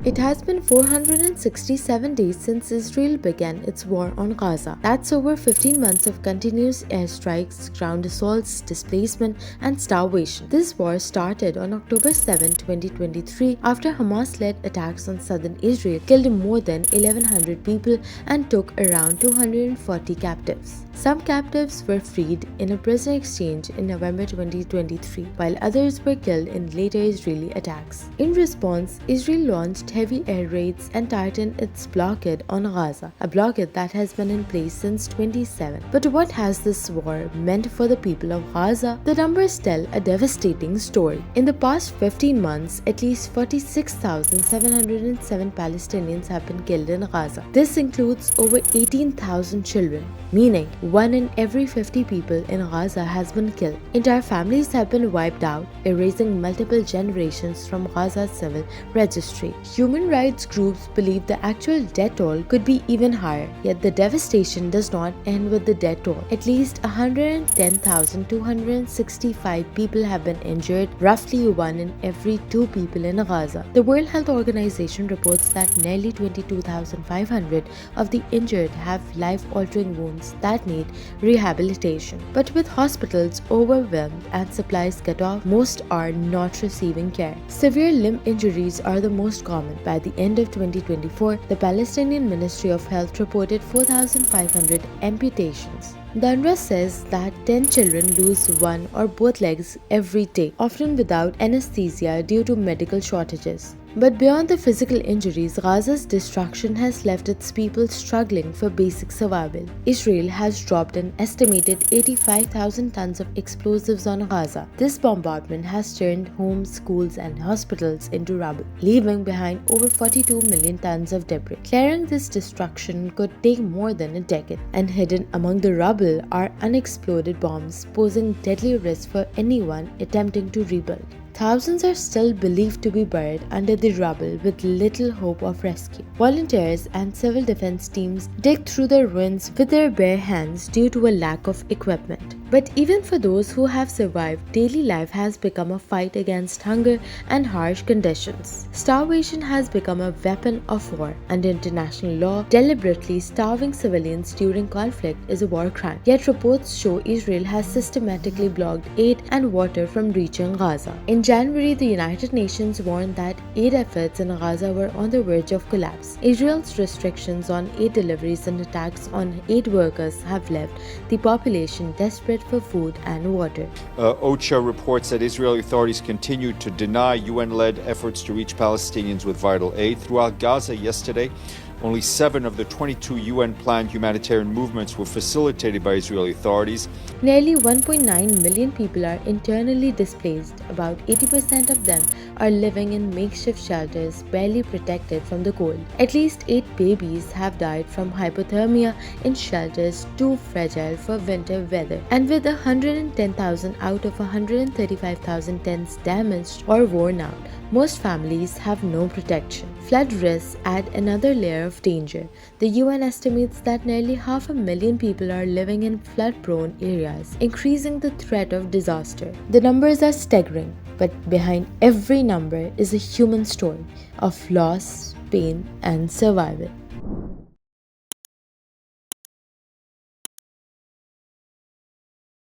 It has been 467 days since Israel began its war on Gaza. That's over 15 months of continuous airstrikes, ground assaults, displacement, and starvation. This war started on October 7, 2023, after Hamas-led attacks on southern Israel killed more than 1,100 people and took around 240 captives. Some captives were freed in a prisoner exchange in November 2023, while others were killed in later Israeli attacks. In response, Israel launched heavy air raids and tightened its blockade on Gaza, a blockade that has been in place since 2007. But what has this war meant for the people of Gaza? The numbers tell a devastating story. In the past 15 months, at least 46,707 Palestinians have been killed in Gaza. This includes over 18,000 children, meaning 1 in every 50 people in Gaza has been killed. Entire families have been wiped out, erasing multiple generations from Gaza's civil registry. Human rights groups believe the actual death toll could be even higher, yet the devastation does not end with the death toll. At least 110,265 people have been injured, roughly 1 in every 2 people in Gaza. The World Health Organization reports that nearly 22,500 of the injured have life-altering wounds that need rehabilitation. But with hospitals overwhelmed and supplies cut off, most are not receiving care. Severe limb injuries are the most common. By the end of 2024, the Palestinian Ministry of Health reported 4,500 amputations. The UNRWA says that 10 children lose one or both legs every day, often without anesthesia due to medical shortages. But beyond the physical injuries, Gaza's destruction has left its people struggling for basic survival. Israel has dropped an estimated 85,000 tons of explosives on Gaza. This bombardment has turned homes, schools, and hospitals into rubble, leaving behind over 42 million tons of debris. Clearing this destruction could take more than a decade, and hidden among the rubble are unexploded bombs, posing deadly risk for anyone attempting to rebuild. Thousands are still believed to be buried under the rubble with little hope of rescue. Volunteers and civil defense teams dig through the ruins with their bare hands due to a lack of equipment. But even for those who have survived, daily life has become a fight against hunger and harsh conditions. Starvation has become a weapon of war. Under international law, deliberately starving civilians during conflict is a war crime. Yet reports show Israel has systematically blocked aid and water from reaching Gaza. In January, the United Nations warned that aid efforts in Gaza were on the verge of collapse. Israel's restrictions on aid deliveries and attacks on aid workers have left the population desperate for food and water. OCHA reports that Israeli authorities continue to deny UN-led efforts to reach Palestinians with vital aid. Throughout Gaza yesterday, only 7 of the 22 UN-planned humanitarian movements were facilitated by Israeli authorities. Nearly 1.9 million people are internally displaced. About 80% of them are living in makeshift shelters, barely protected from the cold. At least 8 babies have died from hypothermia in shelters too fragile for winter weather. And with 110,000 out of 135,000 tents damaged or worn out, most families have no protection. Flood risks add another layer of danger. The UN estimates that nearly 500,000 people are living in flood-prone areas, increasing the threat of disaster. The numbers are staggering, but behind every number is a human story of loss, pain, and survival.